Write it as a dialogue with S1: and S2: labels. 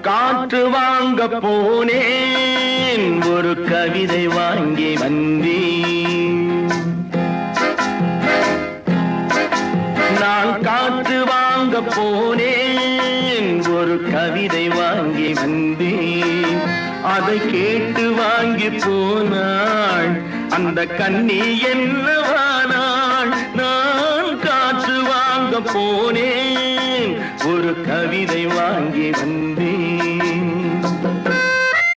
S1: காற்று வாங்க போனேன், ஒரு கவிதை வாங்கி வந்தேன். நான் காற்று வாங்க போனேன், ஒரு கவிதை வாங்கி வந்தேன். அதை கேட்டு வாங்கி போனாள் அந்த கண்ணி என்னவானாள். நான் காற்று வாங்க போனேன், ஒரு கவிதை வாங்கி வந்தேன்.